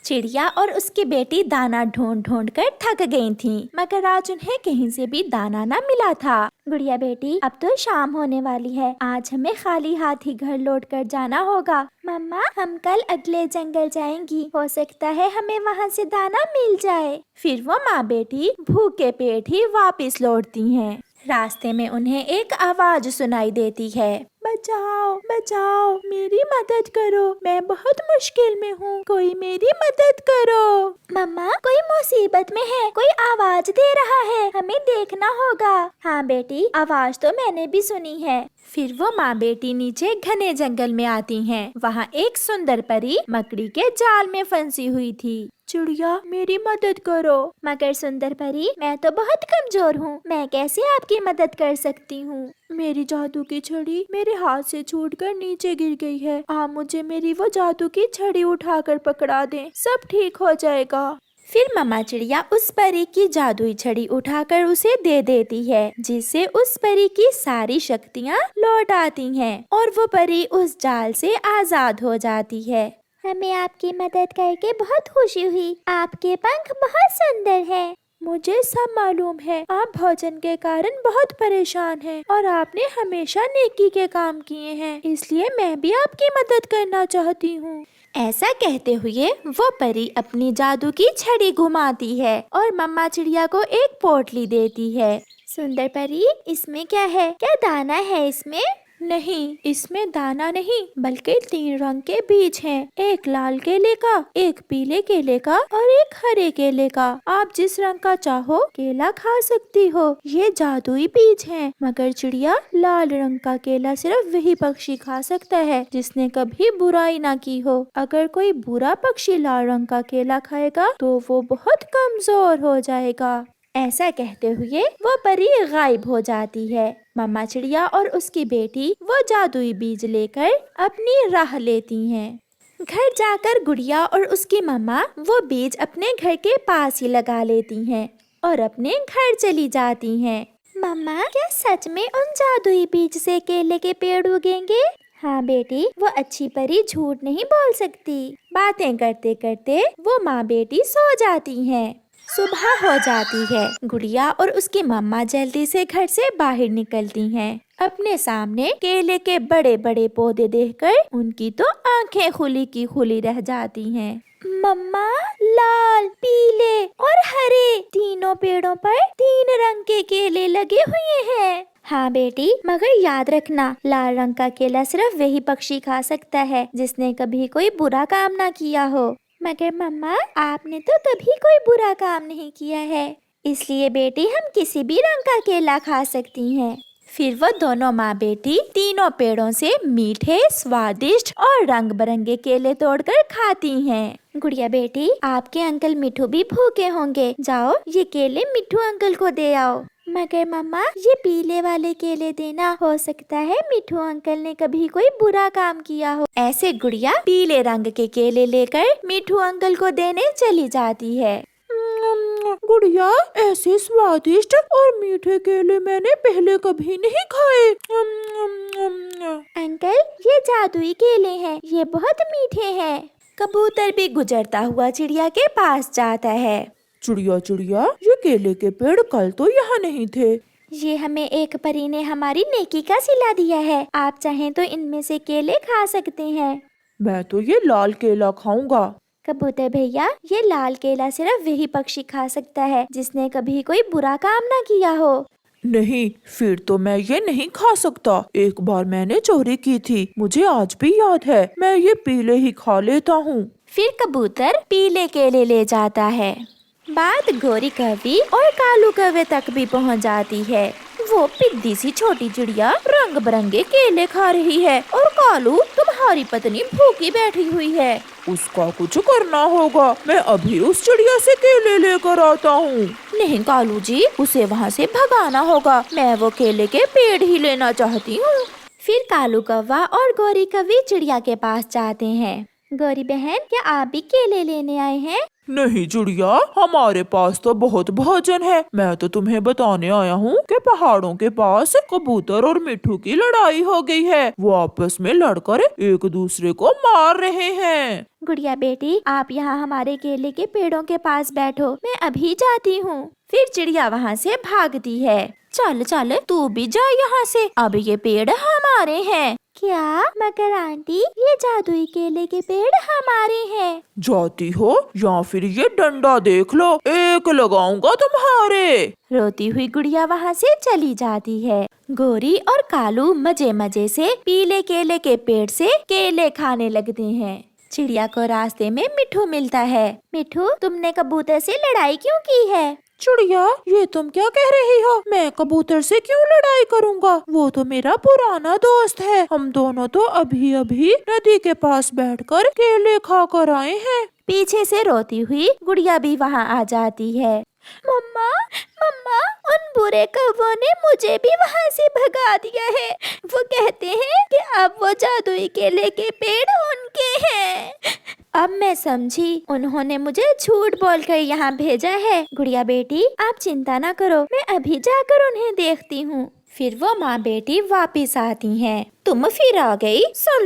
चिड़िया और उसकी बेटी दाना ढूंढ ढूंढ कर थक गई थीं, मगर आज उन्हें कहीं से भी दाना न मिला था। गुड़िया बेटी, अब तो शाम होने वाली है, आज हमें खाली हाथ ही घर लौट कर जाना होगा। मम्मा, हम कल अगले जंगल जाएंगी, हो सकता है हमें वहाँ से दाना मिल जाए। फिर वो माँ बेटी भूखे पेट ही वापस लौटती हैं। रास्ते में उन्हें एक आवाज सुनाई देती है, बचाओ बचाओ, मेरी मदद करो, मैं बहुत मुश्किल में हूँ, कोई मेरी मदद करो। मम्मा, कोई मुसीबत में है, कोई आवाज दे रहा है, हमें देखना होगा। हाँ बेटी, आवाज तो मैंने भी सुनी है। फिर वो माँ बेटी नीचे घने जंगल में आती हैं। वहाँ एक सुंदर परी मकड़ी के जाल में फंसी हुई थी। चिड़िया, मेरी मदद करो। मगर सुंदर परी, मैं तो बहुत कमजोर हूँ, मैं कैसे आपकी मदद कर सकती हूँ? मेरी जादू की छड़ी मेरे हाथ से छूटकर नीचे गिर गई है, आप मुझे मेरी वो जादू की छड़ी उठाकर पकड़ा दें, सब ठीक हो जाएगा। फिर मम्मा चिड़िया उस परी की जादुई छड़ी उठाकर उसे दे देती है, जिससे उस परी की सारी शक्तियाँ लौट आती हैं और वो परी उस जाल से आजाद हो जाती है। हमें आपकी मदद करके बहुत खुशी हुई, आपके पंख बहुत सुंदर हैं। मुझे सब मालूम है, आप भोजन के कारण बहुत परेशान हैं और आपने हमेशा नेकी के काम किए हैं, इसलिए मैं भी आपकी मदद करना चाहती हूँ। ऐसा कहते हुए वो परी अपनी जादू की छड़ी घुमाती है और मम्मा चिड़िया को एक पोटली देती है। सुंदर परी, इसमें क्या है? क्या दाना है इसमें? नहीं, इसमें दाना नहीं, बल्कि 3 रंग के बीज हैं। एक लाल केले का, एक पीले केले का और एक हरे केले का। आप जिस रंग का चाहो केला खा सकती हो। ये जादुई बीज हैं। मगर चिड़िया, लाल रंग का केला सिर्फ वही पक्षी खा सकता है जिसने कभी बुराई ना की हो। अगर कोई बुरा पक्षी लाल रंग का केला खाएगा तो वो बहुत कमजोर हो जाएगा। ऐसा कहते हुए वो परी गायब हो जाती है। मम्मा चिड़िया और उसकी बेटी वो जादुई बीज लेकर अपनी राह लेती हैं। घर जाकर गुड़िया और उसकी मम्मा वो बीज अपने घर के पास ही लगा लेती हैं और अपने घर चली जाती हैं। मम्मा, क्या सच में उन जादुई बीज से केले के पेड़ उगेंगे? हाँ बेटी, वो अच्छी परी झूठ नहीं बोल सकती। बातें करते करते वो माँ बेटी सो जाती हैं। सुबह हो जाती है। गुड़िया और उसकी मम्मा जल्दी से घर से बाहर निकलती हैं। अपने सामने केले के बड़े बड़े पौधे देखकर उनकी तो आंखें खुली की खुली रह जाती हैं। मम्मा, लाल, पीले और हरे तीनों पेड़ों पर 3 रंग के केले लगे हुए हैं। हाँ बेटी, मगर याद रखना, लाल रंग का केला सिर्फ वही पक्षी खा सकता है जिसने कभी कोई बुरा काम ना किया हो। मगर मम्मा, आपने तो कभी कोई बुरा काम नहीं किया है, इसलिए बेटी हम किसी भी रंग का केला खा सकती हैं। फिर वो दोनों माँ बेटी तीनों पेड़ों से मीठे, स्वादिष्ट और रंग बिरंगे केले तोड़कर खाती हैं। गुड़िया बेटी, आपके अंकल मिठू भी भूखे होंगे, जाओ ये केले मिठू अंकल को दे आओ। मगर मम्मा, ये पीले वाले केले देना, हो सकता है मिठू अंकल ने कभी कोई बुरा काम किया हो। ऐसे गुड़िया पीले रंग के केले लेकर मिठू अंकल को देने चली जाती है। गुड़िया, ऐसे स्वादिष्ट और मीठे केले मैंने पहले कभी नहीं खाए। अंकल, ये जादुई केले हैं, ये बहुत मीठे हैं। कबूतर भी गुजरता हुआ चिड़िया के पास जाता है। चिड़िया चिड़िया, ये केले के पेड़ कल तो यहाँ नहीं थे। ये हमें एक परी ने हमारी नेकी का सिला दिया है, आप चाहें तो इनमें से केले खा सकते हैं। मैं तो ये लाल केला खाऊंगा। कबूतर भैया, ये लाल केला सिर्फ वही पक्षी खा सकता है जिसने कभी कोई बुरा काम ना किया हो। नहीं, फिर तो मैं ये नहीं खा सकता। एक बार मैंने चोरी की थी, मुझे आज भी याद है। मैं ये पीले ही खा लेता हूँ। फिर कबूतर पीले केले ले जाता है। बात गोरी कौवी और कालू कौवे तक भी पहुँच जाती है। वो पिद्दी सी छोटी चिड़िया रंग बिरंगे केले खा रही है और कालू तुम्हारी पत्नी भूखी बैठी हुई है। उसका कुछ करना होगा, मैं अभी उस चिड़िया से केले लेकर आता हूँ। नहीं कालू जी, उसे वहाँ से भगाना होगा, मैं वो केले के पेड़ ही लेना चाहती हूँ। फिर कालू कौवा और गोरी कौवी चिड़िया के पास जाते हैं। गोरी बहन, क्या आप भी केले लेने आए हैं? नहीं चिड़िया, हमारे पास तो बहुत भोजन है। मैं तो तुम्हें बताने आया हूँ कि पहाड़ों के पास कबूतर और मिट्ठू की लड़ाई हो गई है। वो आपस में लड़कर एक दूसरे को मार रहे हैं। गुड़िया बेटी, आप यहाँ हमारे केले के पेड़ों के पास बैठो, मैं अभी जाती हूँ। फिर चिड़िया वहाँ से भागती है। चल चल, तू भी जा यहाँ से, अब ये पेड़ हमारे हैं। क्या मकर आंटी, ये जादुई केले के पेड़ हमारे हैं? जाती हो या फिर ये डंडा देख लो, एक लगाऊंगा तुम्हारे। रोती हुई गुड़िया वहाँ से चली जाती है। गोरी और कालू मजे मजे से पीले केले के पेड़ से केले खाने लगते हैं। चिड़िया को रास्ते में मिट्ठू मिलता है। मिट्ठू, तुमने कबूतर से लड़ाई क्यों की है? चिड़िया, ये तुम क्या कह रही हो? मैं कबूतर से क्यों लड़ाई करूंगा? वो तो मेरा पुराना दोस्त है। हम दोनों तो अभी अभी नदी के पास बैठकर केले खा कर आए हैं। पीछे से रोती हुई गुड़िया भी वहाँ आ जाती है। मम्मा, मम्मा, उन बुरे कौवों ने मुझे भी वहाँ से भगा दिया है। वो कहते हैं कि अब वो जादुई केले के पेड़ उनके हैं। अब मैं समझी, उन्होंने मुझे झूठ बोलकर यहाँ भेजा है। गुड़िया बेटी, आप चिंता ना करो, मैं अभी जाकर उन्हें देखती हूँ। फिर वो माँ बेटी वापिस आती हैं। तुम फिर आ गई? सुन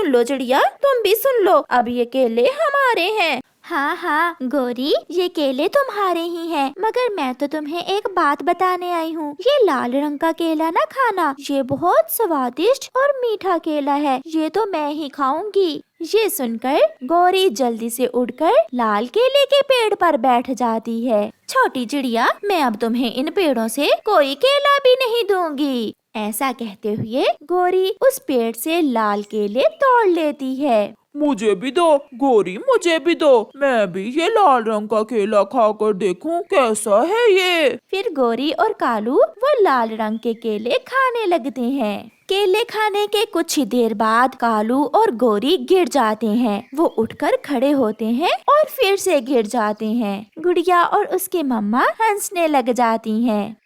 लो चिड़िया, तुम भी सुन लो, अब ये केले हमारे हैं। हाँ हाँ गोरी, ये केले तुम्हारे ही हैं, मगर मैं तो तुम्हें एक बात बताने आई हूँ। ये लाल रंग का केला ना खाना, ये बहुत स्वादिष्ट और मीठा केला है, ये तो मैं ही खाऊंगी। ये सुनकर गौरी जल्दी से उड़कर लाल केले के पेड़ पर बैठ जाती है। छोटी चिड़िया, मैं अब तुम्हें इन पेड़ों से कोई केला भी नहीं दूंगी। ऐसा कहते हुए गौरी उस पेड़ से लाल केले तोड़ लेती है। मुझे भी दो गोरी, मुझे भी दो, मैं भी ये लाल रंग का केला खाकर देखूं कैसा है ये। फिर गोरी और कालू वो लाल रंग के केले खाने लगते हैं। केले खाने के कुछ ही देर बाद कालू और गोरी गिर जाते हैं। वो उठकर खड़े होते हैं और फिर से गिर जाते हैं। गुड़िया और उसकी मम्मा हंसने लग जाती हैं।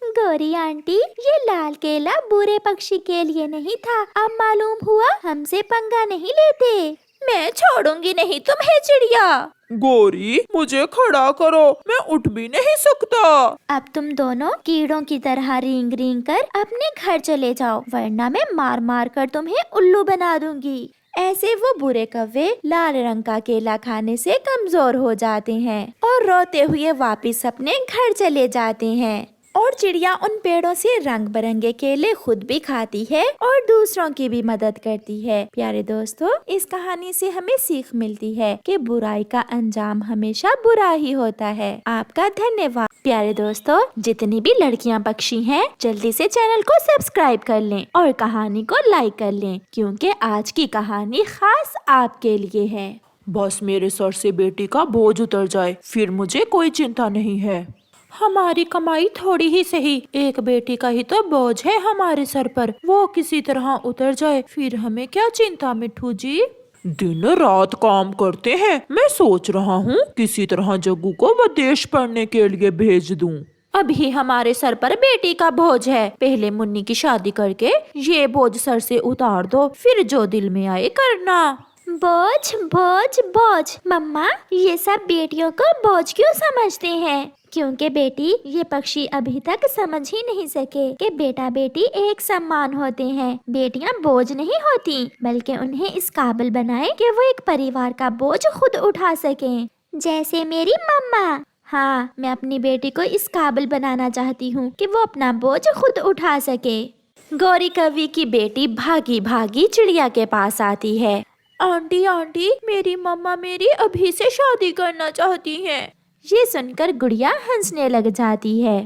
गोरी आंटी, ये लाल केला बुरे पक्षी के लिए नहीं था, अब मालूम हुआ हमसे पंगा नहीं लेते। मैं छोड़ूंगी नहीं तुम्हें चिड़िया। गोरी, मुझे खड़ा करो, मैं उठ भी नहीं सकता। अब तुम दोनों कीड़ों की तरह रेंग रेंग कर अपने घर चले जाओ, वरना मैं मार मार कर तुम्हें उल्लू बना दूंगी। ऐसे वो बुरे कौवे लाल रंग का केला खाने से कमजोर हो जाते हैं और रोते हुए वापिस अपने घर चले जाते हैं। और चिड़िया उन पेड़ों से रंग बिरंगे केले खुद भी खाती है और दूसरों की भी मदद करती है। प्यारे दोस्तों, इस कहानी से हमें सीख मिलती है कि बुराई का अंजाम हमेशा बुरा ही होता है। आपका धन्यवाद। प्यारे दोस्तों, जितनी भी लड़कियां पक्षी हैं, जल्दी से चैनल को सब्सक्राइब कर लें और कहानी को लाइक कर लें, क्योंकि आज की कहानी खास आपके लिए है। बस मेरे सर से बेटी का बोझ उतर जाए, फिर मुझे कोई चिंता नहीं है। हमारी कमाई थोड़ी ही सही, एक बेटी का ही तो बोझ है हमारे सर पर, वो किसी तरह उतर जाए, फिर हमें क्या चिंता मिट्ठू जी। दिन रात काम करते हैं, मैं सोच रहा हूँ किसी तरह जग्गू को विदेश पढ़ने के लिए भेज दूँ। अभी हमारे सर पर बेटी का बोझ है, पहले मुन्नी की शादी करके ये बोझ सर से उतार दो, फिर जो दिल में आए करना। बोझ बोझ बोझ, मम्मा ये सब बेटियों को बोझ क्यों समझते हैं? क्योंकि बेटी, ये पक्षी अभी तक समझ ही नहीं सके कि बेटा बेटी एक समान होते हैं। बेटियां बोझ नहीं होती, बल्कि उन्हें इस काबिल बनाएं कि वो एक परिवार का बोझ खुद उठा सकें, जैसे मेरी मम्मा। हाँ, मैं अपनी बेटी को इस काबिल बनाना चाहती हूँ कि वो अपना बोझ खुद उठा सके। गौरी कवि की बेटी भागी भागी चिड़िया के पास आती है। आंटी आंटी, मेरी मम्मा मेरी अभी से शादी करना चाहती हैं। ये सुनकर गुड़िया हंसने लग जाती है।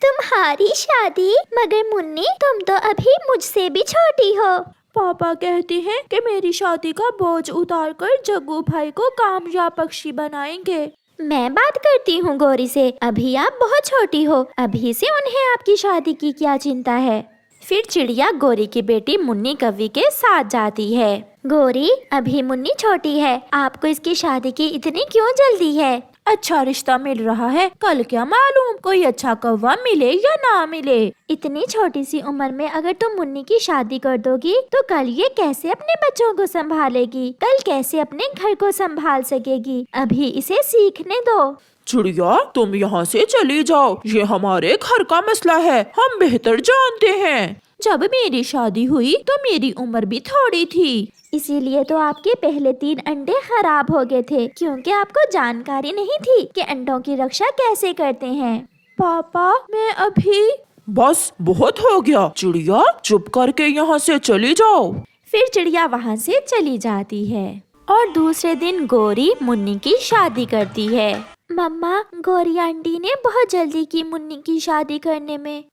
तुम्हारी शादी? मगर मुन्नी, तुम तो अभी मुझसे भी छोटी हो। पापा कहते हैं कि मेरी शादी का बोझ उतारकर जग्गू भाई को कामयाब पक्षी बनाएंगे। मैं बात करती हूँ गौरी से, अभी आप बहुत छोटी हो, अभी से उन्हें आपकी शादी की क्या चिंता है। फिर चिड़िया गौरी की बेटी मुन्नी कवि के साथ जाती है। गौरी, अभी मुन्नी छोटी है, आपको इसकी शादी की इतनी क्यों जल्दी है? अच्छा रिश्ता मिल रहा है, कल क्या मालूम कोई अच्छा कौवा मिले या ना मिले। इतनी छोटी सी उम्र में अगर तुम मुन्नी की शादी कर दोगी तो कल ये कैसे अपने बच्चों को संभालेगी, कल कैसे अपने घर को संभाल सकेगी। अभी इसे सीखने दो। चिड़िया, तुम यहाँ से चली जाओ, ये हमारे घर का मसला है, हम बेहतर जानते हैं। जब मेरी शादी हुई तो मेरी उम्र भी थोड़ी थी, इसीलिए तो आपके पहले 3 अंडे खराब हो गए थे, क्योंकि आपको जानकारी नहीं थी कि अंडों की रक्षा कैसे करते हैं। पापा, मैं अभी। बस बहुत हो गया चिड़िया, चुप करके यहाँ से चली जाओ। फिर चिड़िया वहाँ से चली जाती है और दूसरे दिन गोरी मुन्नी की शादी करती है। मम्मा, गोरी आंटी ने बहुत जल्दी की मुन्नी की शादी करने में।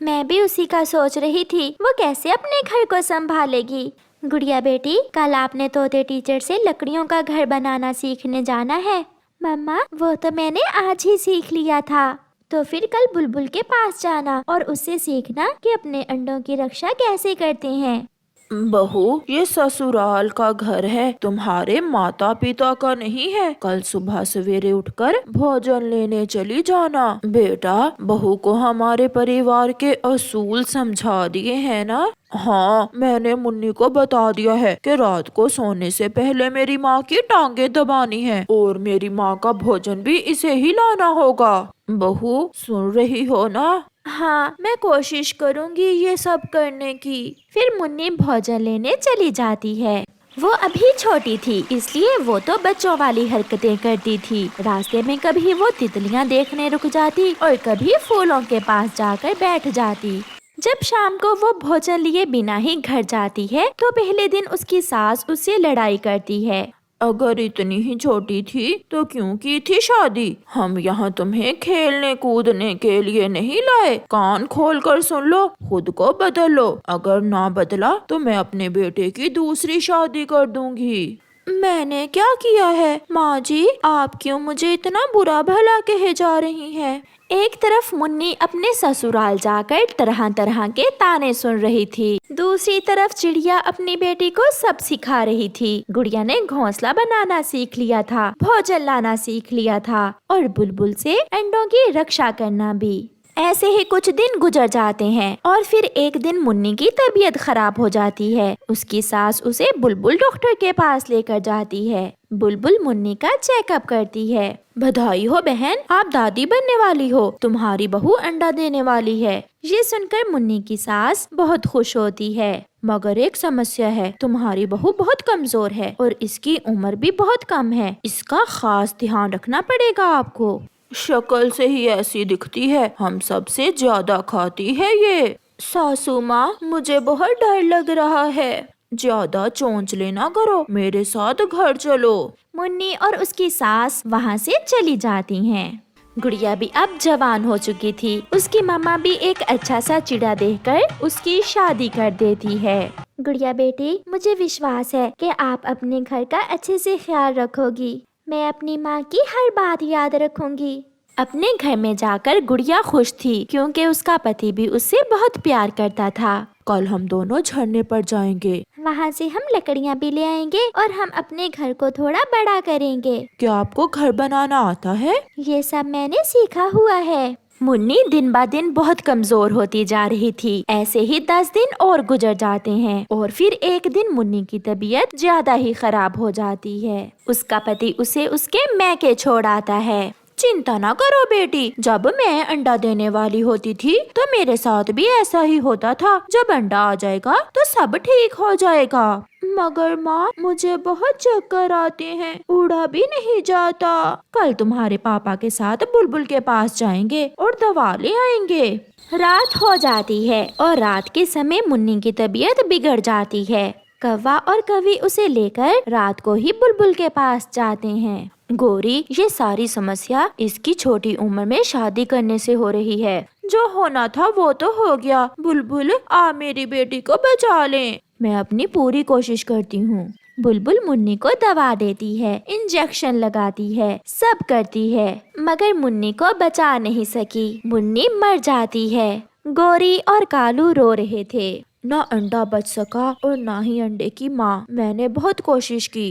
मैं भी उसी का सोच रही थी, वो कैसे अपने घर को संभालेगी। गुड़िया बेटी, कल आपने तोते टीचर से लकड़ियों का घर बनाना सीखने जाना है। मम्मा, वो तो मैंने आज ही सीख लिया था। तो फिर कल बुलबुल के पास जाना और उससे सीखना कि अपने अंडों की रक्षा कैसे करते हैं। बहू, ये ससुराल का घर है, तुम्हारे माता पिता का नहीं है। कल सुबह सवेरे उठकर भोजन लेने चली जाना। बेटा, बहू को हमारे परिवार के असूल समझा दिए हैं ना? हाँ, मैंने मुन्नी को बता दिया है कि रात को सोने से पहले मेरी माँ की टांगे दबानी है और मेरी माँ का भोजन भी इसे ही लाना होगा। बहू, सुन रही हो ना? हाँ, मैं कोशिश करूँगी ये सब करने की। फिर मुन्नी भोजन लेने चली जाती है। वो अभी छोटी थी, इसलिए वो तो बच्चों वाली हरकतें करती थी। रास्ते में कभी वो तितलियाँ देखने रुक जाती और कभी फूलों के पास जाकर बैठ जाती। जब शाम को वो भोजन लिए बिना ही घर जाती है तो पहले दिन उसकी सास उससे लड़ाई करती है। अगर इतनी ही छोटी थी तो क्यों की थी शादी? हम यहाँ तुम्हें खेलने कूदने के लिए नहीं लाए। कान खोल कर सुन लो, खुद को बदल लो। अगर ना बदला तो मैं अपने बेटे की दूसरी शादी कर दूंगी। मैंने क्या किया है माँ जी? आप क्यों मुझे इतना बुरा भला कहे जा रही हैं? एक तरफ मुन्नी अपने ससुराल जाकर तरह तरह के ताने सुन रही थी, दूसरी तरफ चिड़िया अपनी बेटी को सब सिखा रही थी। गुड़िया ने घोंसला बनाना सीख लिया था, भोजन लाना सीख लिया था और बुलबुल से अंडों की रक्षा करना भी। ऐसे ही कुछ दिन गुजर जाते हैं और फिर एक दिन मुन्नी की तबीयत खराब हो जाती है। उसकी सास उसे बुलबुल डॉक्टर के पास लेकर जाती है। बुलबुल मुन्नी का चेकअप करती है। बधाई हो बहन, आप दादी बनने वाली हो, तुम्हारी बहू अंडा देने वाली है। ये सुनकर मुन्नी की सास बहुत खुश होती है, मगर एक समस्या है, तुम्हारी बहू बहुत कमजोर है और इसकी उम्र भी बहुत कम है, इसका खास ध्यान रखना पड़ेगा आपको। शक्ल से ही ऐसी दिखती है, हम सबसे ज्यादा खाती है ये। सासू माँ, मुझे बहुत डर लग रहा है। ज्यादा चोंच लेना करो, मेरे साथ घर चलो। मुन्नी और उसकी सास वहाँ से चली जाती हैं। गुड़िया भी अब जवान हो चुकी थी। उसकी मम्मा भी एक अच्छा सा चिड़ा देखकर उसकी शादी कर देती है। गुड़िया बेटी, मुझे विश्वास है कि आप अपने घर का अच्छे से ख्याल रखोगी। मैं अपनी माँ की हर बात याद रखूंगी। अपने घर में जाकर गुड़िया खुश थी, क्योंकि उसका पति भी उससे बहुत प्यार करता था। कल हम दोनों झरने पर जाएंगे, वहाँ से हम लकड़ियाँ भी ले आएंगे और हम अपने घर को थोड़ा बड़ा करेंगे। क्या आपको घर बनाना आता है? ये सब मैंने सीखा हुआ है। मुन्नी दिन ब दिन बहुत कमजोर होती जा रही थी। ऐसे ही 10 दिन और गुजर जाते हैं और फिर एक दिन मुन्नी की तबीयत ज्यादा ही खराब हो जाती है। उसका पति उसे उसके मैके छोड़ आता है। चिंता ना करो बेटी, जब मैं अंडा देने वाली होती थी तो मेरे साथ भी ऐसा ही होता था। जब अंडा आ जाएगा तो सब ठीक हो जाएगा। मगर माँ, मुझे बहुत चक्कर आते हैं, उड़ा भी नहीं जाता। कल तुम्हारे पापा के साथ बुलबुल के पास जाएंगे और दवा ले आएंगे। रात हो जाती है और रात के समय मुन्नी की तबीयत बिगड़ जाती है। कौवा और कवि उसे लेकर रात को ही बुलबुल के पास जाते हैं। गोरी, ये सारी समस्या इसकी छोटी उम्र में शादी करने से हो रही है। जो होना था वो तो हो गया। बुलबुल, आ मेरी बेटी को बचा ले। मैं अपनी पूरी कोशिश करती हूँ। बुलबुल मुन्नी को दवा देती है, इंजेक्शन लगाती है, सब करती है, मगर मुन्नी को बचा नहीं सकी। मुन्नी मर जाती है। गोरी और कालू रो रहे थे। ना अंडा बच सका और ना ही अंडे की माँ। मैंने बहुत कोशिश की।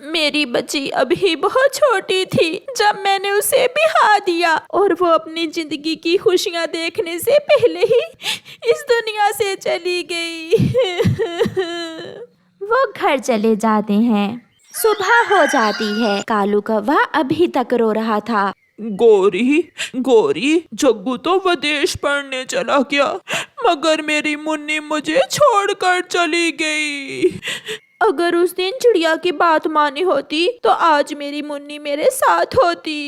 मेरी बच्ची अभी बहुत छोटी थी जब मैंने उसे बिहा दिया और वो अपनी जिंदगी की खुशियां देखने से पहले ही इस दुनिया से चली गई। वो घर चले जाते हैं। सुबह हो जाती है। कालू कौवा अभी तक रो रहा था। गोरी गोरी, जग्गू तो विदेश पढ़ने चला गया, मगर मेरी मुन्नी मुझे छोड़कर चली गई। अगर उस दिन चिड़िया की बात मानी होती तो आज मेरी मुन्नी मेरे साथ होती।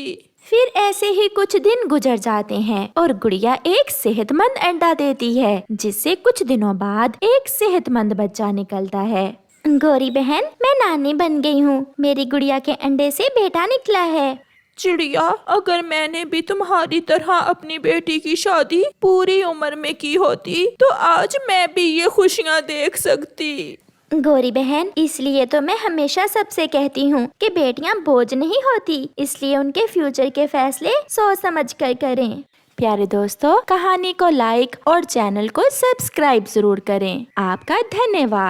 फिर ऐसे ही कुछ दिन गुजर जाते हैं और गुड़िया एक सेहतमंद अंडा देती है, जिससे कुछ दिनों बाद एक सेहतमंद बच्चा निकलता है। गोरी बहन, मैं नानी बन गई हूँ। मेरी गुड़िया के अंडे से बेटा निकला है। चिड़िया, अगर मैंने भी तुम्हारी तरह अपनी बेटी की शादी पूरी उम्र में की होती तो आज मैं भी ये खुशियाँ देख सकती। गोरी बहन, इसलिए तो मैं हमेशा सबसे कहती हूँ कि बेटियाँ बोझ नहीं होती, इसलिए उनके फ्यूचर के फैसले सोच समझ कर करें। प्यारे दोस्तों, कहानी को लाइक और चैनल को सब्सक्राइब जरूर करें। आपका धन्यवाद।